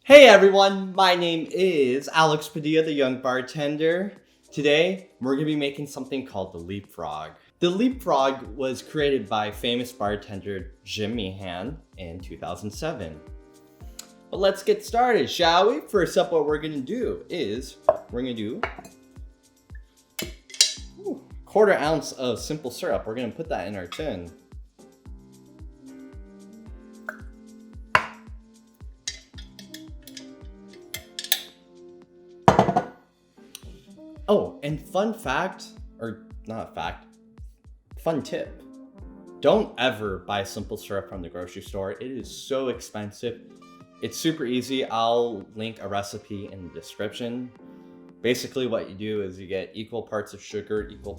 Hey everyone, my name is Alex Padilla, the young bartender. Today, we're going to be making something called the Leapfrog. The Leapfrog was created by famous bartender Jim Meehan in 2007. But let's get started, shall we? First up, what we're going to do is, we're going to do a quarter ounce of simple syrup. We're going to put that in our tin. Oh, and fun fact, or not a fact, fun tip. Don't ever buy simple syrup from the grocery store. It is so expensive. It's super easy. I'll link a recipe in the description. Basically what you do is you get equal parts of sugar, equal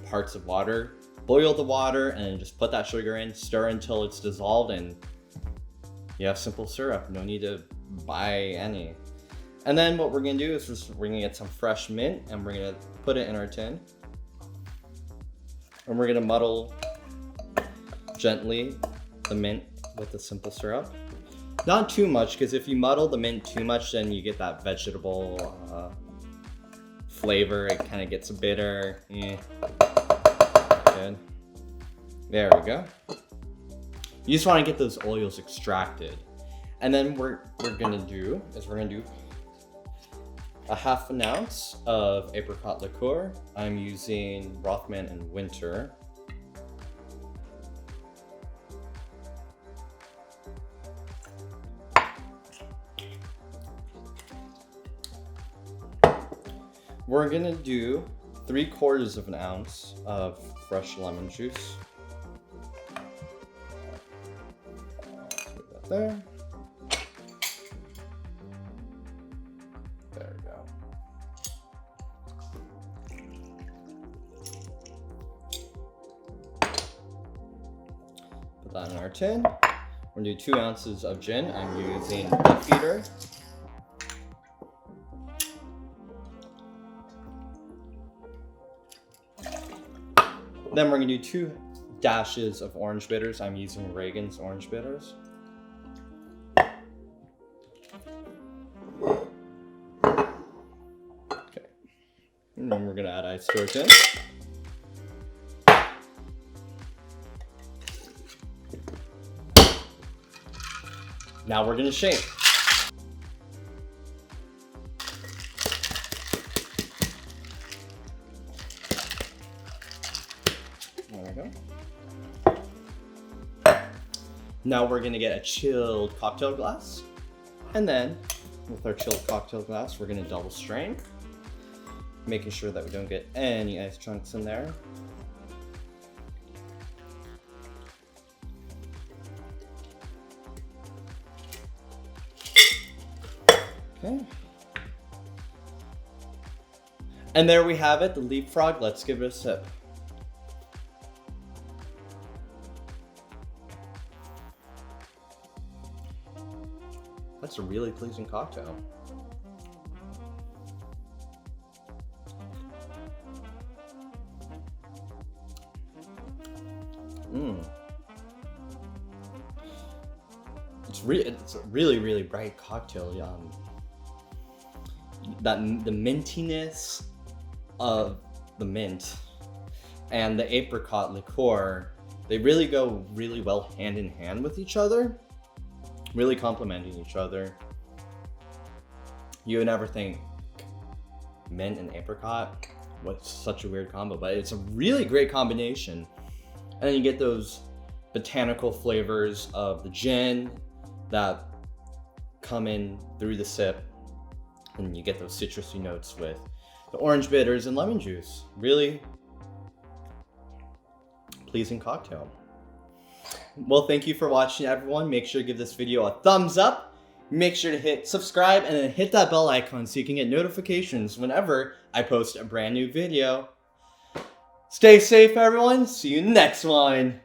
parts of water, boil the water, and then just put that sugar in, stir until it's dissolved, and you have simple syrup. No need to buy any. And then what we're gonna do is we're gonna get some fresh mint and we're gonna put it in our tin. And we're gonna muddle gently the mint with the simple syrup. Not too much, because if you muddle the mint too much, then you get that vegetable flavor. It kind of gets bitter. Good. There we go. You just want to get those oils extracted. And then we're gonna do a half an ounce of Apricot Liqueur. I'm using Rothman and Winter. We're gonna do 3/4 of an ounce of fresh lemon juice. Put that there. There we go. Put that in our tin. We're gonna do 2 ounces of gin. I'm using Beefeater. Then we're gonna do 2 dashes of orange bitters. I'm using Reagan's orange bitters. And then we're gonna add ice to our tin. Now we're gonna shake. There we go. Now we're gonna get a chilled cocktail glass. And then with our chilled cocktail glass, we're gonna double strain, making sure that we don't get any ice chunks in there. Okay. And there we have it, the Leapfrog. Let's give it a sip. That's a really pleasing cocktail. It's a really bright cocktail. The mintiness of the mint and the apricot liqueur, they really go really well hand in hand with each other, really complementing each other. You would never think mint and apricot, what's such a weird combo, but it's a really great combination. And then you get those botanical flavors of the gin that come in through the sip, and you get those citrusy notes with the orange bitters and lemon juice. Really pleasing cocktail. Well, thank you for watching, everyone. Make sure to give this video a thumbs up. Make sure to hit subscribe and then hit that bell icon so you can get notifications whenever I post a brand new video. Stay safe, everyone. See you next one.